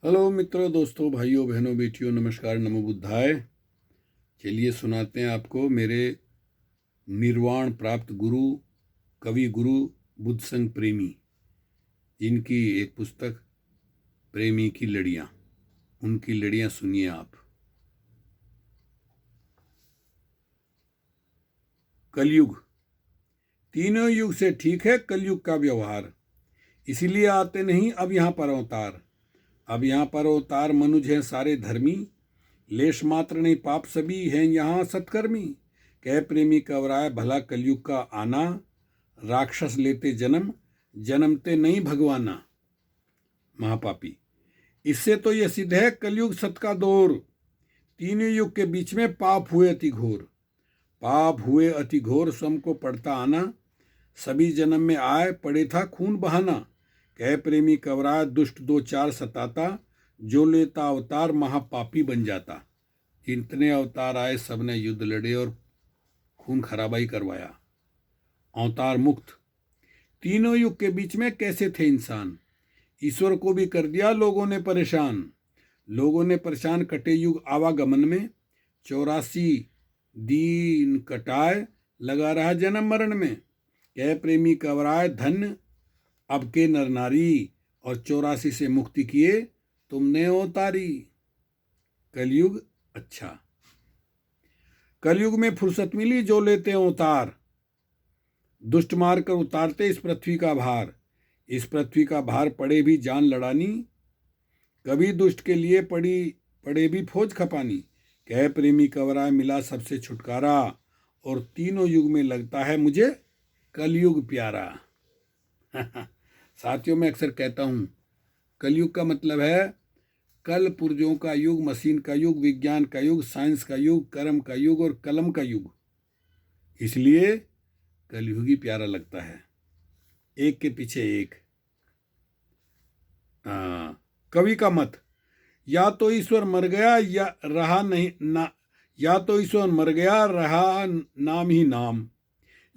Hello मित्रों, दोस्तों, भाइयों, बहनों, बेटियों, नमस्कार, नमो बुद्धाय। चलिए सुनाते हैं आपको मेरे निर्वाण प्राप्त गुरु, कवि गुरु बुद्ध संघ प्रेमी, जिनकी एक पुस्तक प्रेमी की लड़ियाँ, उनकी लड़ियाँ सुनिए आप। कलयुग। तीनों युग से ठीक है कलयुग का व्यवहार, इसीलिए आते नहीं अब यहाँ पर अवतार। अब यहाँ पर अवतार मनुज हैं सारे धर्मी, लेश मात्र नहीं पाप सभी हैं यहाँ सत्कर्मी। कह प्रेमी कवराय भला कलयुग का आना, राक्षस लेते जन्म, जन्मते नहीं भगवाना। महापापी। इससे तो यह सिद्ध है कलयुग सत का दौर, तीनों युग के बीच में पाप हुए अति घोर। पाप हुए अति घोर स्वयं को पड़ता आना, सभी जन्म में आए पड़े था खून बहाना। कह प्रेमी कवराय दुष्ट दो चार सताता, जो लेता अवतार महापापी बन जाता। जितने अवतार आए सबने युद्ध लड़े और खून खराबाई करवाया। अवतार मुक्त। तीनों युग के बीच में कैसे थे इंसान, ईश्वर को भी कर दिया लोगों ने परेशान। लोगों ने परेशान कटे युग आवागमन में, 84 दीन कटाए लगा रहा जन्म मरण में। कह प्रेमी कवराय धन्य अब के नर नारी, और 84 से मुक्ति किए तुमने अवतारी। कलयुग अच्छा। कलयुग में फुर्सत मिली जो लेते अवतार, दुष्ट मार कर उतारते इस पृथ्वी का भार। इस पृथ्वी का भार पड़े भी जान लड़ानी, कभी दुष्ट के लिए पड़े भी फौज खपानी। कह प्रेमी कवराय मिला सबसे छुटकारा, और तीनों युग में लगता है मुझे कलयुग प्यारा। साथियों, मैं अक्सर कहता हूँ कलयुग का मतलब है कल पुर्जों का युग, मशीन का युग, विज्ञान का युग, साइंस का युग, कर्म का युग और कलम का युग। इसलिए कलयुग ही प्यारा लगता है, एक के पीछे एक। कवि का मत, या तो ईश्वर मर गया या रहा नहीं ना, या तो ईश्वर मर गया रहा नाम ही नाम,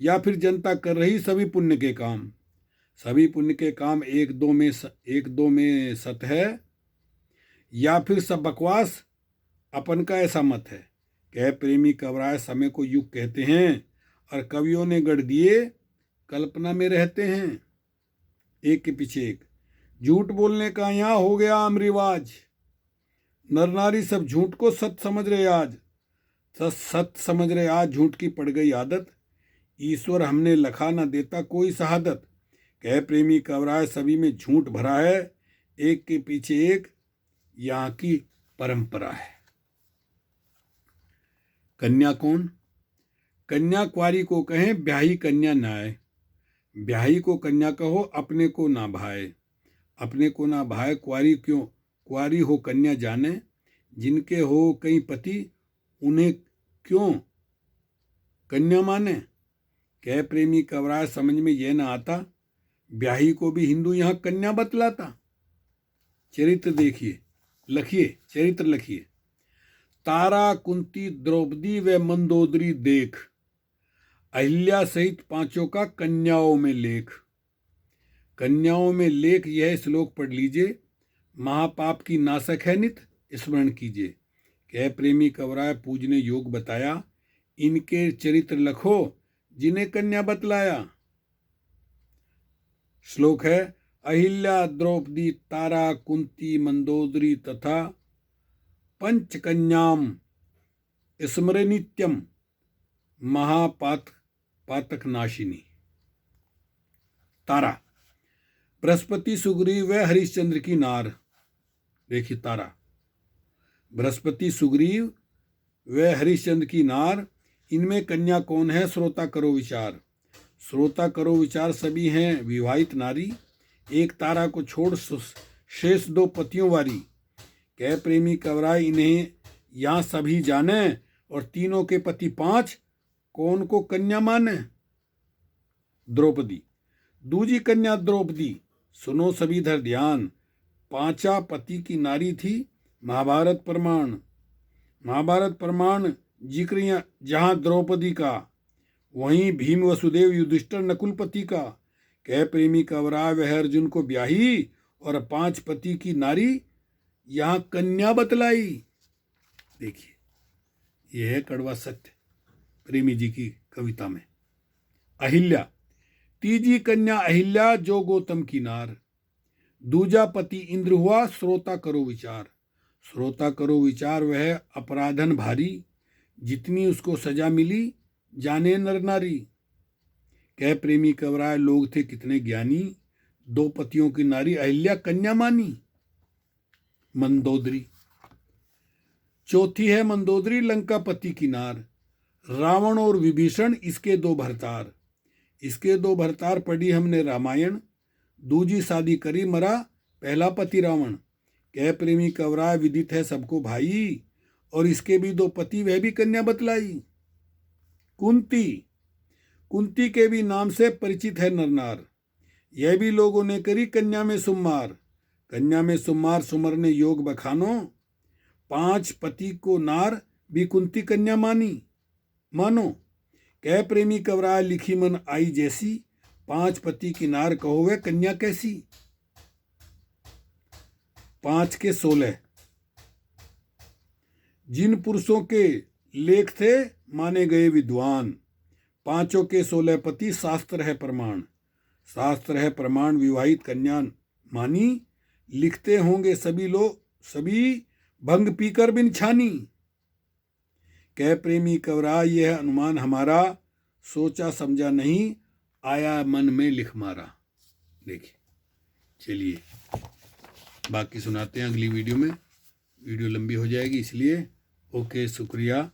या फिर जनता कर रही सभी पुण्य के काम। सभी पुण्य के काम एक दो में सत है, या फिर सब बकवास अपन का ऐसा मत है। कह प्रेमी कवराय समय को युग कहते हैं, और कवियों ने गढ़ दिए कल्पना में रहते हैं। एक के पीछे एक। झूठ बोलने का यहाँ हो गया आम रिवाज, नर नारी सब झूठ को सत समझ रहे आज। सत समझ रहे आज, झूठ की पड़ गई आदत, ईश्वर हमने लखा न देता कोई शहादत। कह प्रेमी कवराय सभी में झूठ भरा है, एक के पीछे एक यहाँ की परंपरा है। कन्या कौन? कन्या क्वारी को कहें ब्याही कन्या न्याय। ब्याही को कन्या कहो अपने को ना भाए। अपने को ना भाए क्वारी क्यों, क्वारी हो कन्या जाने। जिनके हो कई पति उन्हें क्यों कन्या माने। कह प्रेमी कवराय समझ में यह ना आता, ब्याही को भी हिंदू यहाँ कन्या बतलाता। चरित्र देखिए, लखिए, चरित्र लखिए। तारा, कुंती, द्रौपदी व मंदोदरी देख, अहिल्या सहित पांचों का कन्याओं में लेख। कन्याओं में लेख यह श्लोक पढ़ लीजिए, महापाप की नाशक है नित स्मरण कीजिए। कह प्रेमी कवराय पूजने योग बताया, इनके चरित्र लखो जिन्हें कन्या बतलाया। श्लोक है, अहिल्या, द्रौपदी, तारा, कुंती, मंदोदरी तथा पंचकन्याम स्मरे नित्यम महापातक नाशिनी। तारा, बृहस्पति, सुग्रीव व हरिश्चंद्र की नार। देखिए तारा, बृहस्पति, सुग्रीव व हरिश्चंद्र की नार। इनमें कन्या कौन है श्रोता करो विचार। श्रोता करो विचार, सभी हैं विवाहित नारी, एक तारा को छोड़ शेष दो पतियों वारी। कह प्रेमी कवराय इन्हें यहाँ सभी जाने, और तीनों के पति पांच कौन को कन्या माने। द्रौपदी, दूजी कन्या द्रौपदी, सुनो सभी धर ध्यान, पांचा पति की नारी थी महाभारत प्रमाण। महाभारत प्रमाण जिक्र जहाँ द्रौपदी का, वहीं भीम वसुदेव युधिष्ठिर नकुलपति का। कह प्रेमी कवराय वह अर्जुन को ब्याही, और 5 पति की नारी यहाँ कन्या बतलाई। देखिए, यह है कड़वा सत्य प्रेमी जी की कविता में। अहिल्या, तीजी कन्या अहिल्या जो गौतम की नार, दूजा पति इंद्र हुआ श्रोता करो विचार। श्रोता करो विचार वह अपराधन भारी, जितनी उसको सजा मिली जाने नर नारी। कह प्रेमी कवराय लोग थे कितने ज्ञानी, दो पतियों की नारी अहिल्या कन्या मानी। मंदोदरी, चौथी है मंदोदरी लंका पति की नार, रावण और विभीषण इसके दो भरतार। इसके दो भरतार पढ़ी हमने रामायण, दूजी शादी करी मरा पहला पति रावण। कह प्रेमी कवराय विदित है सबको भाई, और इसके भी दो पति वह भी कन्या बतलाई। कुंती, कुंती के भी नाम से परिचित है नरनार, यह भी लोगों ने करी कन्या में सुमार। कन्या में सुमार सुमरने योग बखानो, 5 पति को नार भी कुंती कन्या मानो। कह प्रेमी कवराय लिखी मन आई जैसी, 5 पति की नार कहो वे कन्या कैसी। 5 के 16, जिन पुरुषों के लेख थे माने गए विद्वान, 5 के 16 पति शास्त्र है प्रमाण। शास्त्र है प्रमाण विवाहित कन्या मानी, लिखते होंगे सभी लोग सभी भंग पीकर बिन छानी। कह प्रेमी कवराय यह अनुमान हमारा, सोचा समझा नहीं आया मन में लिख मारा। देखिए, चलिए बाकी सुनाते हैं अगली वीडियो में। वीडियो लंबी हो जाएगी इसलिए। ओके, शुक्रिया।